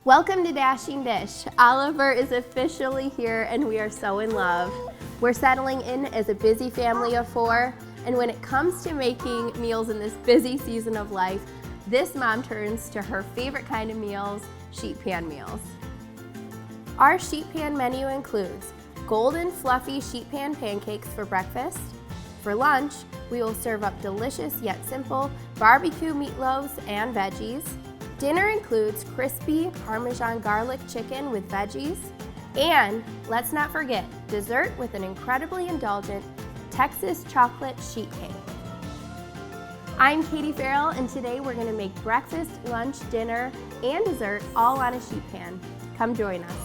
Welcome to Dashing Dish. Oliver is officially here and we are so in love. We're settling in as a busy family of 4, and when it comes to making meals in this busy season of life, this mom turns to her favorite kind of meals, sheet pan meals. Our sheet pan menu includes golden fluffy sheet pan pancakes for breakfast. For lunch, we will serve up delicious yet simple BBQ meatloaves and veggies. Dinner includes crispy Parmesan Garlic Chicken with veggies. And let's not forget, dessert with an incredibly indulgent Texas chocolate sheet cake. I'm Katie Farrell, and today we're going to make breakfast, lunch, dinner, and dessert all on a sheet pan. Come join us.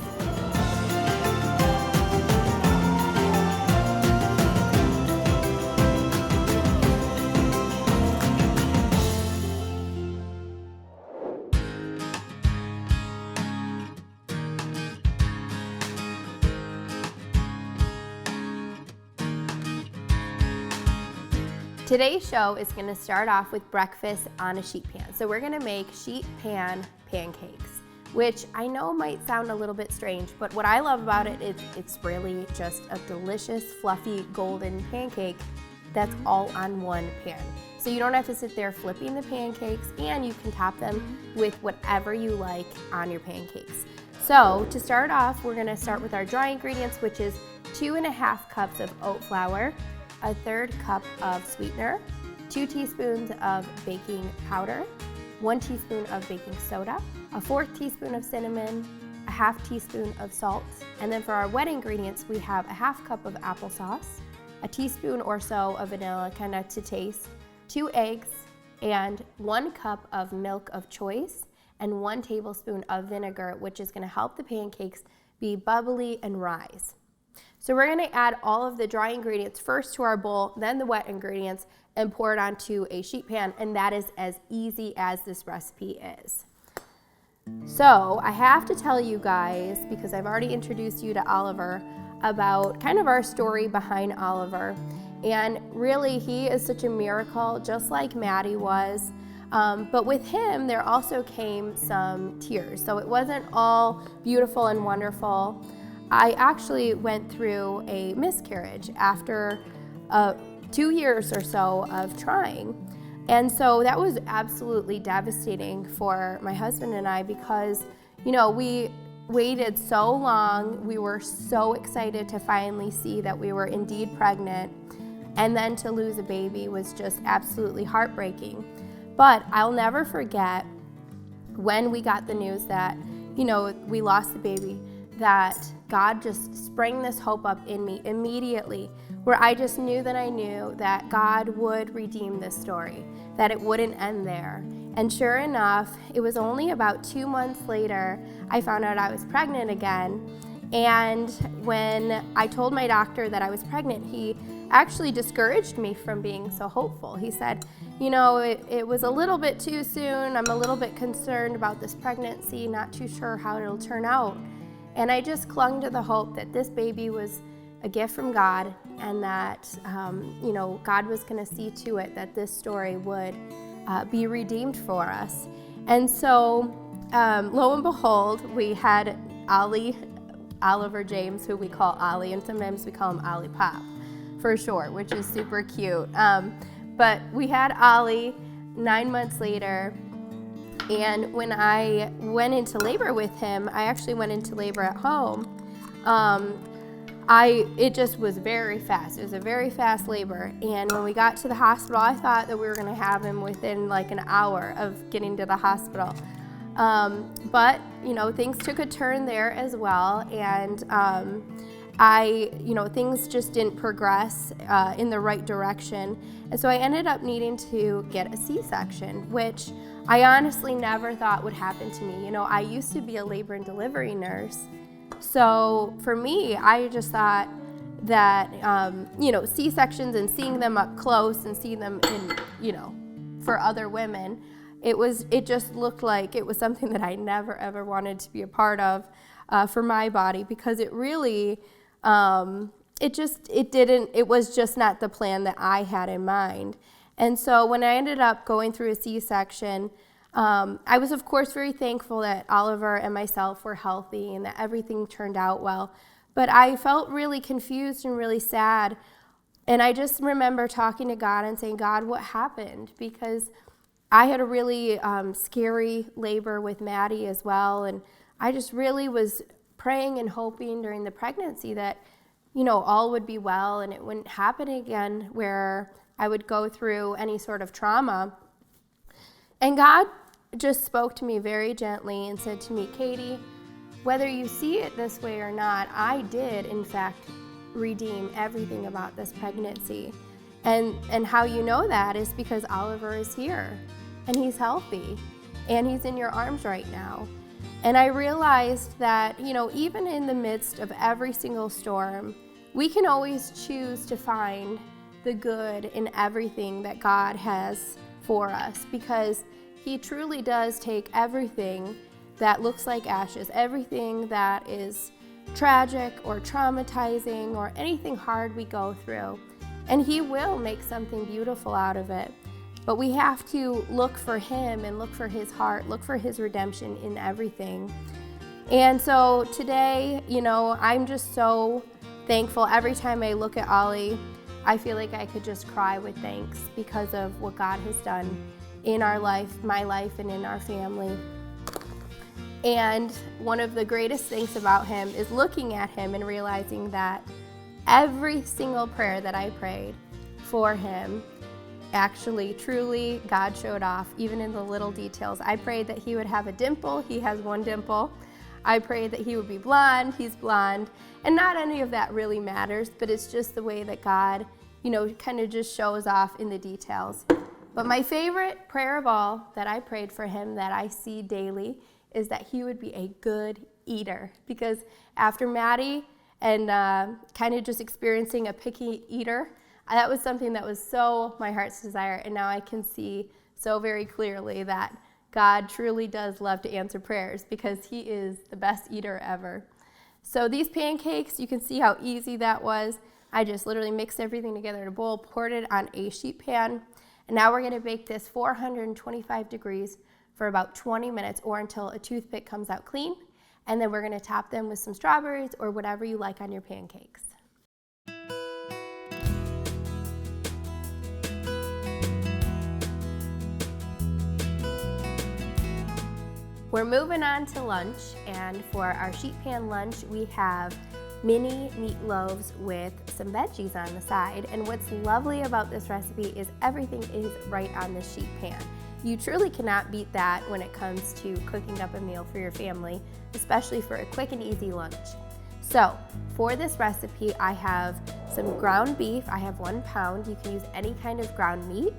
Today's show is going to start off with breakfast on a sheet pan. So we're going to make sheet pan pancakes, which I know might sound a little bit strange, but what I love about it is it's really just a delicious, fluffy, golden pancake that's all on one pan. So you don't have to sit there flipping the pancakes, and you can top them with whatever you like on your pancakes. So to start off, we're going to start with our dry ingredients, which is 2½ cups of oat flour, 1/3 cup of sweetener, 2 teaspoons of baking powder, 1 teaspoon of baking soda, 1/4 teaspoon of cinnamon, 1/2 teaspoon of salt, and then for our wet ingredients we have 1/2 cup of applesauce, a teaspoon or so of vanilla kind of to taste, 2 eggs, and 1 cup of milk of choice, and 1 tablespoon of vinegar, which is going to help the pancakes be bubbly and rise. So we're going to add all of the dry ingredients first to our bowl, then the wet ingredients, and pour it onto a sheet pan, and that is as easy as this recipe is. So I have to tell you guys, because I've already introduced you to Oliver, about kind of our story behind Oliver. And really, he is such a miracle, just like Maddie was. But with him, there also came some tears. So it wasn't all beautiful and wonderful. I actually went through a miscarriage after 2 years or so of trying. And so that was absolutely devastating for my husband and I because, you know, we waited so long. We were so excited to finally see that we were indeed pregnant. And then to lose a baby was just absolutely heartbreaking. But I'll never forget when we got the news that, you know, we lost the baby, that God just sprang this hope up in me immediately, where I just knew that I knew that God would redeem this story, that it wouldn't end there. And sure enough, it was only about 2 months later, I found out I was pregnant again. And when I told my doctor that I was pregnant, he actually discouraged me from being so hopeful. He said, you know, it was a little bit too soon. I'm a little bit concerned about this pregnancy, not too sure how it'll turn out. And I just clung to the hope that this baby was a gift from God, and that, you know, God was going to see to it that this story would be redeemed for us. And so, lo and behold, we had Oliver James, who we call Ollie, and sometimes we call him Ollie Pop for short, which is super cute. But we had Ollie 9 months later. And when I went into labor with him, I actually went into labor at home. It just was very fast. It was a very fast labor. And when we got to the hospital, I thought that we were going to have him within like an hour of getting to the hospital. But, you know, things took a turn there as well. And things just didn't progress in the right direction. And so I ended up needing to get a C-section, which I honestly never thought would happen to me. You know, I used to be a labor and delivery nurse. So for me, I just thought that, C-sections and seeing them up close and seeing them for other women, it just looked like it was something that I never ever wanted to be a part of for my body, because it really, it was just not the plan that I had in mind. And so when I ended up going through a C-section, I was, of course, very thankful that Oliver and myself were healthy and that everything turned out well. But I felt really confused and really sad. And I just remember talking to God and saying, God, what happened? Because I had a really scary labor with Maddie as well. And I just really was praying and hoping during the pregnancy that, all would be well and it wouldn't happen again where I would go through any sort of trauma. And God just spoke to me very gently and said to me, Katie, whether you see it this way or not, I did, in fact, redeem everything about this pregnancy. And how you know that is because Oliver is here and he's healthy and he's in your arms right now. And I realized that, even in the midst of every single storm, we can always choose to find the good in everything that God has for us, because He truly does take everything that looks like ashes, everything that is tragic or traumatizing or anything hard we go through, and He will make something beautiful out of it. But we have to look for Him and look for His heart, look for His redemption in everything. And so today, I'm just so thankful. Every time I look at Ollie, I feel like I could just cry with thanks because of what God has done in our life, my life, and in our family. And one of the greatest things about Him is looking at Him and realizing that every single prayer that I prayed for Him, actually, truly, God showed off, even in the little details. I prayed that He would have a dimple. He has one dimple. I prayed that He would be blonde. He's blonde. And not any of that really matters, but it's just the way that God, kind of just shows off in the details. But my favorite prayer of all that I prayed for him that I see daily is that he would be a good eater. Because after Maddie and kind of just experiencing a picky eater, that was something that was so my heart's desire. And now I can see so very clearly that God truly does love to answer prayers because He is the best eater ever. So these pancakes, you can see how easy that was. I just literally mixed everything together in a bowl, poured it on a sheet pan, and now we're going to bake this 425 degrees for about 20 minutes or until a toothpick comes out clean, and then we're going to top them with some strawberries or whatever you like on your pancakes. We're moving on to lunch, and for our sheet pan lunch, we have mini meatloaves with some veggies on the side. And what's lovely about this recipe is everything is right on the sheet pan. You truly cannot beat that when it comes to cooking up a meal for your family, especially for a quick and easy lunch. So for this recipe, I have some ground beef. I have 1 pound. You can use any kind of ground meat.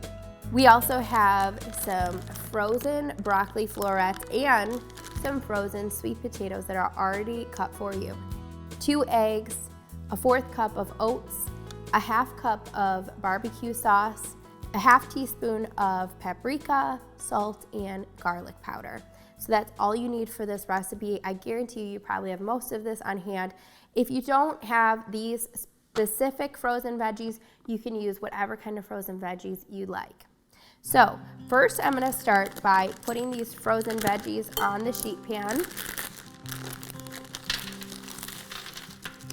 We also have some frozen broccoli florets and some frozen sweet potatoes that are already cut for you. 2 eggs, a 1/4 cup of oats, a 1/2 cup of barbecue sauce, a 1/2 teaspoon of paprika, salt, and garlic powder. So that's all you need for this recipe. I guarantee you probably have most of this on hand. If you don't have these specific frozen veggies, you can use whatever kind of frozen veggies you like. So first I'm going to start by putting these frozen veggies on the sheet pan.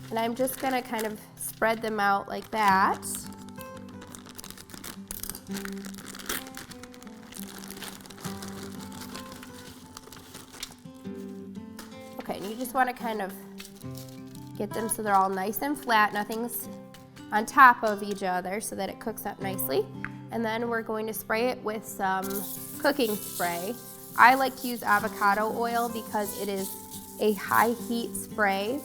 And I'm just going to kind of spread them out like that. Okay, and you just want to kind of get them so they're all nice and flat, nothing's on top of each other so that it cooks up nicely. And then we're going to spray it with some cooking spray. I like to use avocado oil because it is a high heat spray,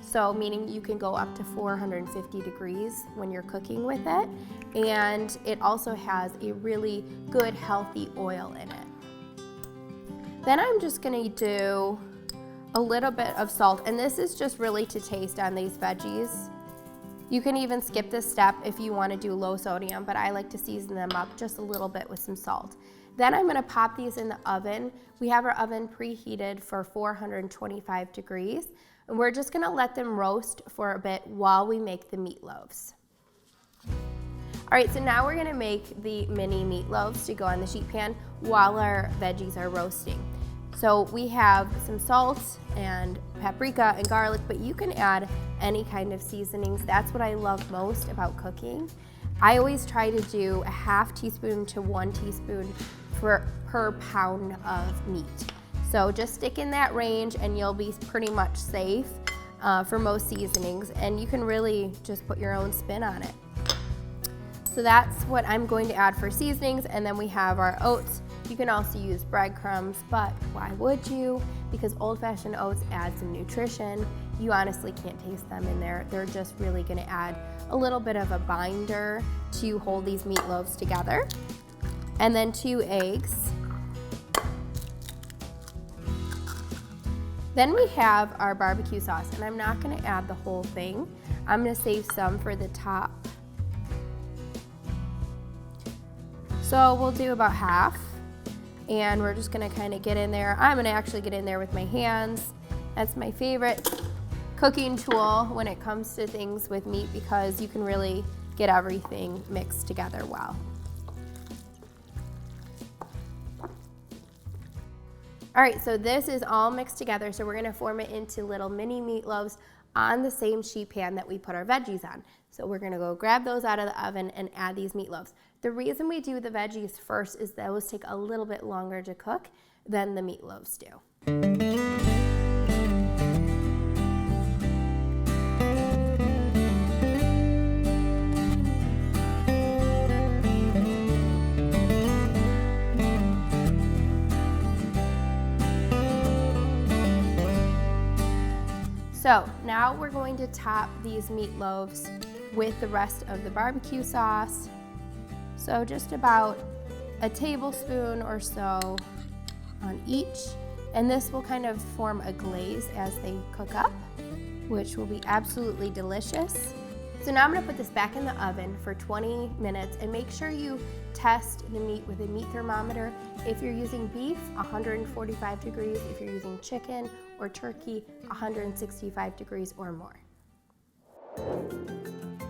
so meaning you can go up to 450 degrees when you're cooking with it. And it also has a really good healthy oil in it. Then I'm just gonna do a little bit of salt, and this is just really to taste on these veggies. You can even skip this step if you want to do low sodium, but I like to season them up just a little bit with some salt. Then I'm going to pop these in the oven. We have our oven preheated for 425 degrees, and we're just going to let them roast for a bit while we make the meatloaves. All right, so now we're gonna make the mini meatloaves to go on the sheet pan while our veggies are roasting. So we have some salt and paprika and garlic, but you can add any kind of seasonings. That's what I love most about cooking. I always try to do a half teaspoon to 1 teaspoon per pound of meat. So just stick in that range and you'll be pretty much safe for most seasonings, and you can really just put your own spin on it. So that's what I'm going to add for seasonings, and then we have our oats. You can also use breadcrumbs, but why would you? Because old-fashioned oats add some nutrition. You honestly can't taste them in there. They're just really gonna add a little bit of a binder to hold these meatloaves together. And then 2 eggs. Then we have our barbecue sauce, and I'm not gonna add the whole thing. I'm gonna save some for the top. So we'll do about half, and we're just gonna kind of get in there. I'm gonna actually get in there with my hands. That's my favorite cooking tool when it comes to things with meat, because you can really get everything mixed together well. All right, so this is all mixed together, so we're gonna form it into little mini meatloaves on the same sheet pan that we put our veggies on. So we're gonna go grab those out of the oven and add these meatloaves. The reason we do the veggies first is those take a little bit longer to cook than the meatloaves do. So now we're going to top these meatloaves with the rest of the barbecue sauce. So just about a tablespoon or so on each. And this will kind of form a glaze as they cook up, which will be absolutely delicious. So now I'm gonna put this back in the oven for 20 minutes, and make sure you test the meat with a meat thermometer. If you're using beef, 145 degrees. If you're using chicken or turkey, 165 degrees or more.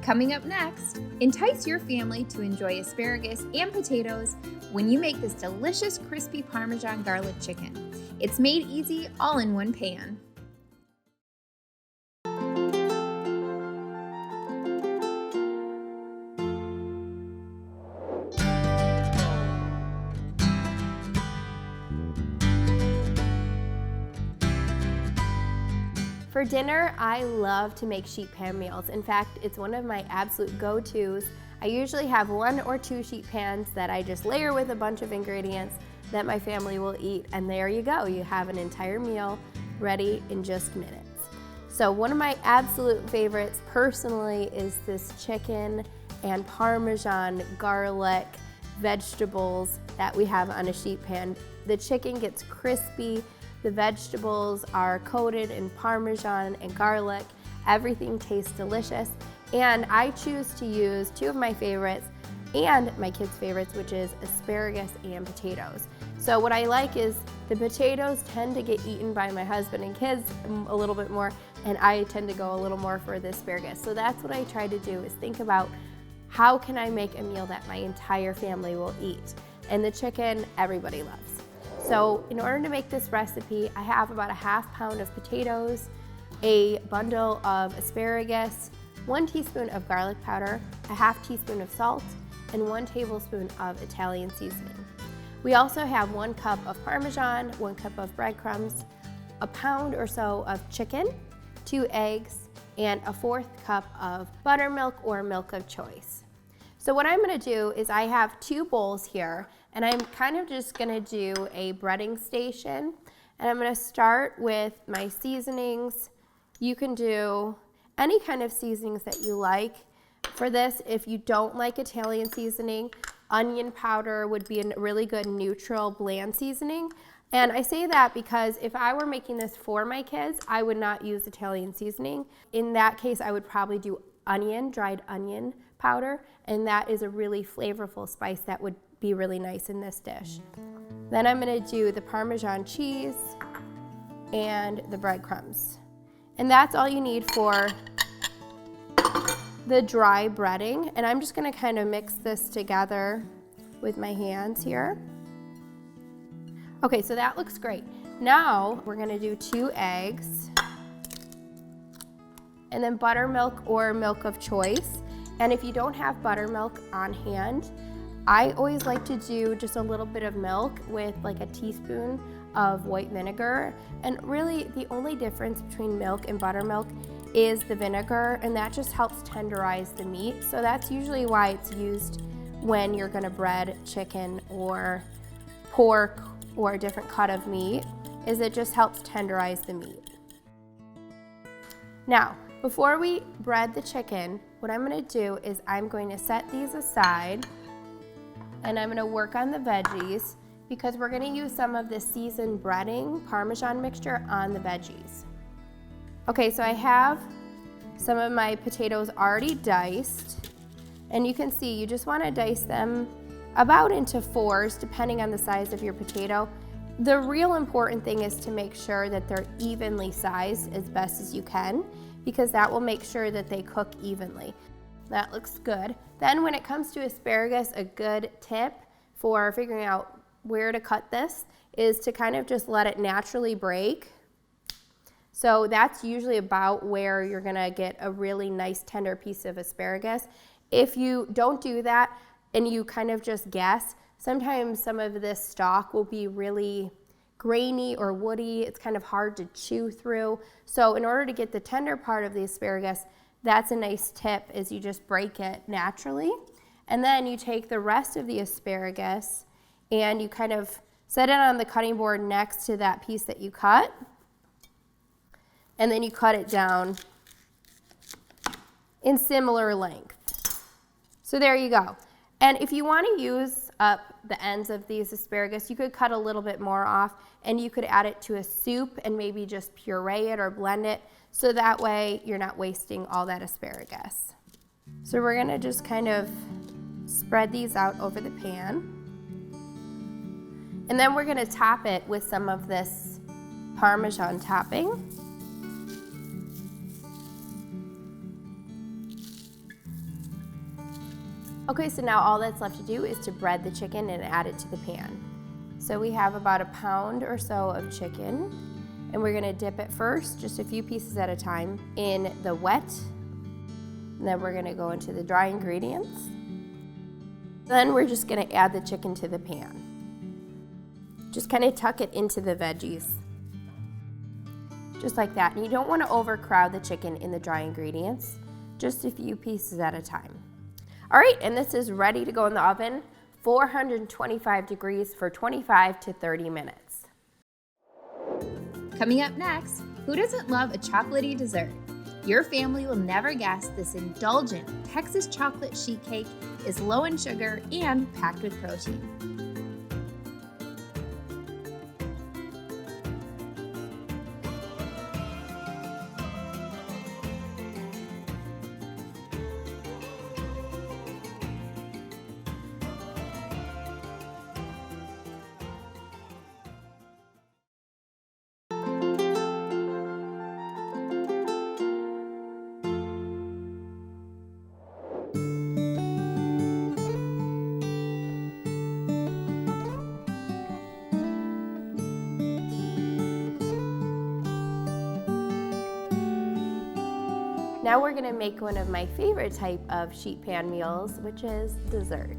Coming up next, entice your family to enjoy asparagus and potatoes when you make this delicious crispy Parmesan garlic chicken. It's made easy, all in one pan. For dinner, I love to make sheet pan meals. In fact, it's one of my absolute go-tos. I usually have 1 or 2 sheet pans that I just layer with a bunch of ingredients that my family will eat, and there you go. You have an entire meal ready in just minutes. So one of my absolute favorites personally is this chicken and Parmesan garlic vegetables that we have on a sheet pan. The chicken gets crispy. The vegetables are coated in Parmesan and garlic. Everything tastes delicious. And I choose to use 2 of my favorites and my kids' favorites, which is asparagus and potatoes. So what I like is the potatoes tend to get eaten by my husband and kids a little bit more, and I tend to go a little more for the asparagus. So that's what I try to do, is think about how can I make a meal that my entire family will eat. And the chicken, everybody loves. So in order to make this recipe, I have about a ½ pound of potatoes, a bundle of asparagus, 1 teaspoon of garlic powder, a ½ teaspoon of salt, and 1 tablespoon of Italian seasoning. We also have 1 cup of Parmesan, 1 cup of breadcrumbs, a pound or so of chicken, 2 eggs, and a 1/4 cup of buttermilk or milk of choice. So what I'm gonna do is I have 2 bowls here, and I'm kind of just gonna do a breading station. And I'm gonna start with my seasonings. You can do any kind of seasonings that you like. For this, if you don't like Italian seasoning, onion powder would be a really good neutral bland seasoning. And I say that because if I were making this for my kids, I would not use Italian seasoning. In that case, I would probably do dried onion powder, and that is a really flavorful spice that would be really nice in this dish. Then I'm gonna do the Parmesan cheese and the breadcrumbs. And that's all you need for the dry breading, and I'm just gonna kind of mix this together with my hands here. Okay, so that looks great. Now we're gonna do 2 eggs, and then buttermilk or milk of choice. And if you don't have buttermilk on hand, I always like to do just a little bit of milk with like a teaspoon of white vinegar. And really the only difference between milk and buttermilk is the vinegar, and that just helps tenderize the meat. So that's usually why it's used when you're gonna bread chicken or pork or a different cut of meat, is it just helps tenderize the meat. Now, before we bread the chicken, what I'm gonna do is I'm going to set these aside and I'm gonna work on the veggies because we're gonna use some of the seasoned breading Parmesan mixture on the veggies. Okay, so I have some of my potatoes already diced, and you can see you just wanna dice them about into 4s depending on the size of your potato. The real important thing is to make sure that they're evenly sized as best as you can, because that will make sure that they cook evenly. That looks good. Then when it comes to asparagus, a good tip for figuring out where to cut this is to kind of just let it naturally break. So that's usually about where you're gonna get a really nice tender piece of asparagus. If you don't do that and you kind of just guess, sometimes some of this stalk will be really grainy or woody. It's kind of hard to chew through. So in order to get the tender part of the asparagus, that's a nice tip, is you just break it naturally. And then you take the rest of the asparagus and you kind of set it on the cutting board next to that piece that you cut. And then you cut it down in similar length. So there you go. And if you want to use up the ends of these asparagus, you could cut a little bit more off and you could add it to a soup and maybe just puree it or blend it, so that way you're not wasting all that asparagus. So we're gonna just kind of spread these out over the pan. And then we're gonna top it with some of this Parmesan topping. Okay, so now all that's left to do is to bread the chicken and add it to the pan. So we have about a pound or so of chicken, and we're gonna dip it first, just a few pieces at a time, in the wet. And then we're gonna go into the dry ingredients. Then we're just gonna add the chicken to the pan. Just kind of tuck it into the veggies. Just like that. And you don't wanna overcrowd the chicken in the dry ingredients, just a few pieces at a time. All right, and this is ready to go in the oven, 425 degrees for 25 to 30 minutes. Coming up next, who doesn't love a chocolatey dessert? Your family will never guess this indulgent Texas chocolate sheet cake is low in sugar and packed with protein. Now we're gonna make one of my favorite type of sheet pan meals, which is dessert.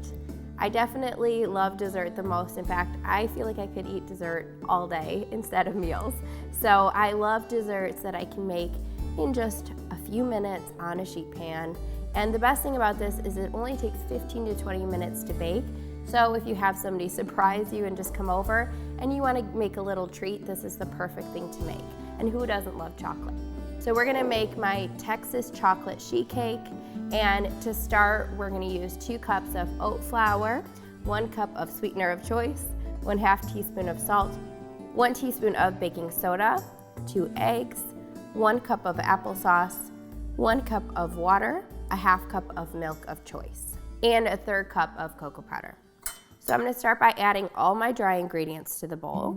I definitely love dessert the most. In fact, I feel like I could eat dessert all day instead of meals. So I love desserts that I can make in just a few minutes on a sheet pan. And the best thing about this is it only takes 15 to 20 minutes to bake. So if you have somebody surprise you and just come over and you want to make a little treat, this is the perfect thing to make. And who doesn't love chocolate? So we're gonna make my Texas chocolate sheet cake, and to start, we're gonna use 2 cups of oat flour, 1 cup of sweetener of choice, 1/2 teaspoon of salt, 1 teaspoon of baking soda, 2 eggs, 1 cup of applesauce, 1 cup of water, 1/2 cup of milk of choice, and 1/3 cup of cocoa powder. So I'm gonna start by adding all my dry ingredients to the bowl.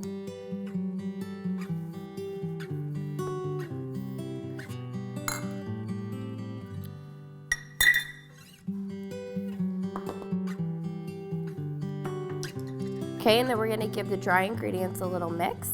Okay, and then we're gonna give the dry ingredients a little mix.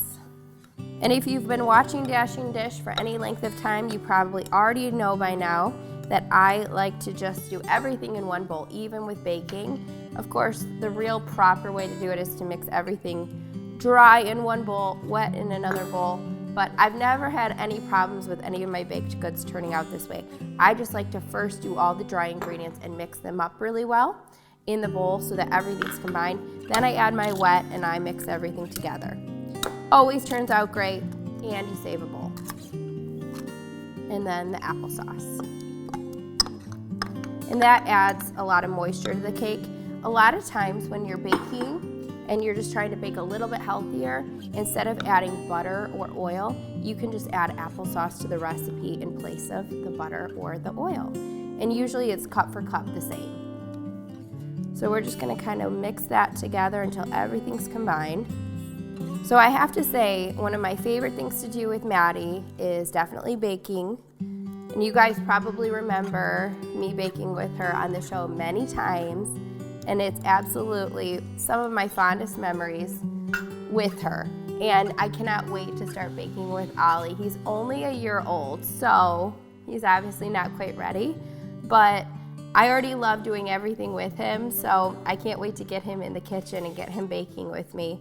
And if you've been watching Dashing Dish for any length of time, you probably already know by now that I like to just do everything in one bowl, even with baking. Of course, the real proper way to do it is to mix everything dry in one bowl, wet in another bowl, but I've never had any problems with any of my baked goods turning out this way. I just like to first do all the dry ingredients and mix them up really well in the bowl so that everything's combined. Then I add my wet and I mix everything together. Always turns out great, and you save a bowl. And then the applesauce. And that adds a lot of moisture to the cake. A lot of times when you're baking and you're just trying to bake a little bit healthier, instead of adding butter or oil, you can just add applesauce to the recipe in place of the butter or the oil. And usually it's cup for cup the same. So we're just gonna kind of mix that together until everything's combined. So I have to say, one of my favorite things to do with Maddie is definitely baking. And you guys probably remember me baking with her on the show many times. And it's absolutely some of my fondest memories with her. And I cannot wait to start baking with Ollie. He's only a year old, so he's obviously not quite ready. But I already love doing everything with him, so I can't wait to get him in the kitchen and get him baking with me.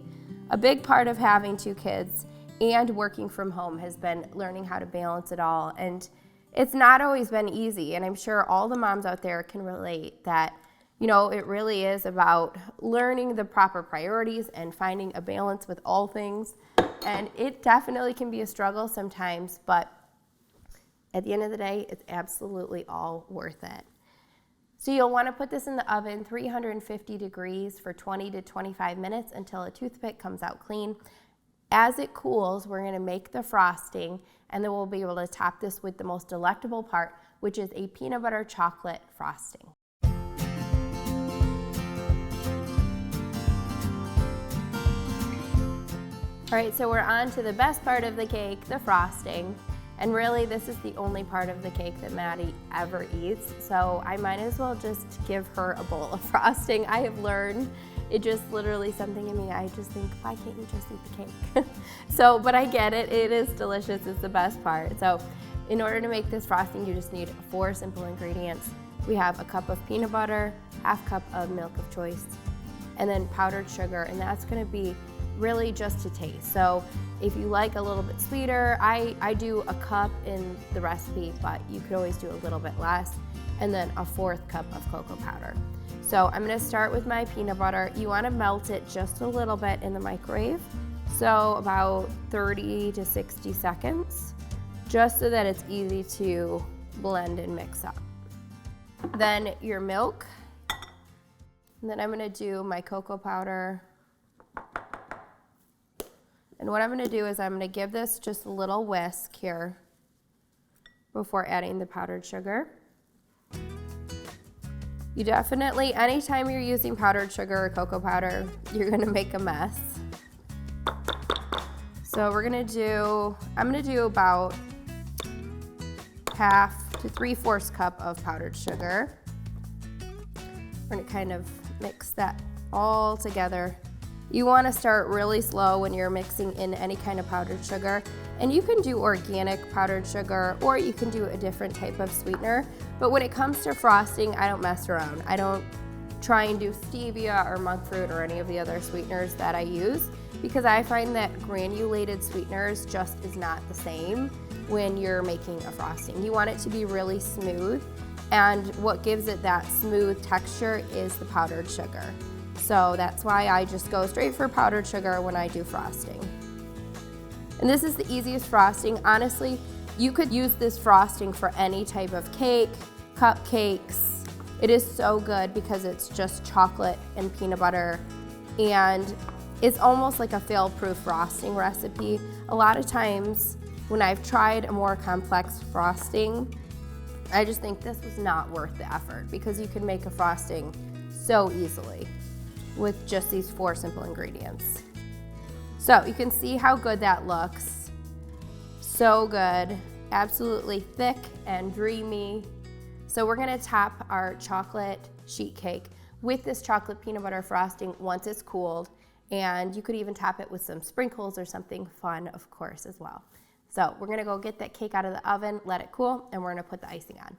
A big part of having 2 kids and working from home has been learning how to balance it all. And it's not always been easy, and I'm sure all the moms out there can relate that, you know, it really is about learning the proper priorities and finding a balance with all things. And it definitely can be a struggle sometimes, but at the end of the day, it's absolutely all worth it. So you'll want to put this in the oven, 350 degrees for 20 to 25 minutes until a toothpick comes out clean. As it cools, we're going to make the frosting, and then we'll be able to top this with the most delectable part, which is a peanut butter chocolate frosting. All right, so we're on to the best part of the cake, the frosting. And really, this is the only part of the cake that Maddie ever eats, so I might as well just give her a bowl of frosting. I have learned, it just literally something in me, I just think, why can't you just eat the cake? But I get it, it is delicious, it's the best part. So in order to make this frosting, you just need 4 simple ingredients. We have a cup of peanut butter, half cup of milk of choice, and then powdered sugar, and that's gonna be really just to taste. So if you like a little bit sweeter, I do a cup in the recipe, but you could always do a little bit less, and then a 4th cup of cocoa powder. So I'm gonna start with my peanut butter. You wanna melt it just a little bit in the microwave, so about 30 to 60 seconds, just so that it's easy to blend and mix up. Then your milk, and then I'm gonna do my cocoa powder. And what I'm gonna do is I'm gonna give this just a little whisk here before adding the powdered sugar. You definitely, anytime you're using powdered sugar or cocoa powder, you're gonna make a mess. So I'm gonna do about half to 3/4 cup of powdered sugar. We're gonna kind of mix that all together. You want to start really slow when you're mixing in any kind of powdered sugar. And you can do organic powdered sugar, or you can do a different type of sweetener. But when it comes to frosting, I don't mess around. I don't try and do stevia or monk fruit or any of the other sweeteners that I use, because I find that granulated sweeteners just is not the same when you're making a frosting. You want it to be really smooth, and what gives it that smooth texture is the powdered sugar. So that's why I just go straight for powdered sugar when I do frosting. And this is the easiest frosting. Honestly, you could use this frosting for any type of cake, cupcakes. It is so good because it's just chocolate and peanut butter, and it's almost like a fail-proof frosting recipe. A lot of times when I've tried a more complex frosting, I just think this was not worth the effort, because you can make a frosting so easily with just these 4 simple ingredients. So you can see how good that looks. So good, absolutely thick and dreamy. So we're gonna top our chocolate sheet cake with this chocolate peanut butter frosting once it's cooled. And you could even top it with some sprinkles or something fun, of course, as well. So we're gonna go get that cake out of the oven, let it cool, and we're gonna put the icing on.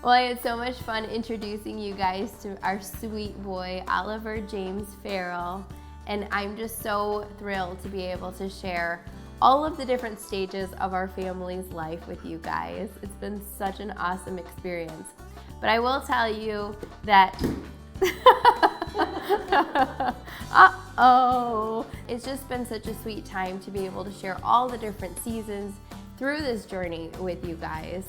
Well, I had so much fun introducing you guys to our sweet boy, Oliver James Farrell, and I'm just so thrilled to be able to share all of the different stages of our family's life with you guys. It's been such an awesome experience. But I will tell you that it's just been such a sweet time to be able to share all the different seasons through this journey with you guys.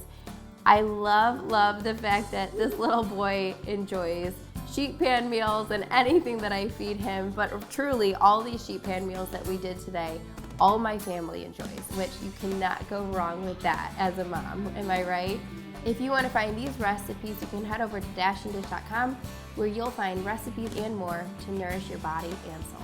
I love the fact that this little boy enjoys sheet pan meals and anything that I feed him, but truly all these sheet pan meals that we did today, all my family enjoys, which you cannot go wrong with that as a mom, am I right? If you want to find these recipes, you can head over to dashingdish.com where you'll find recipes and more to nourish your body and soul.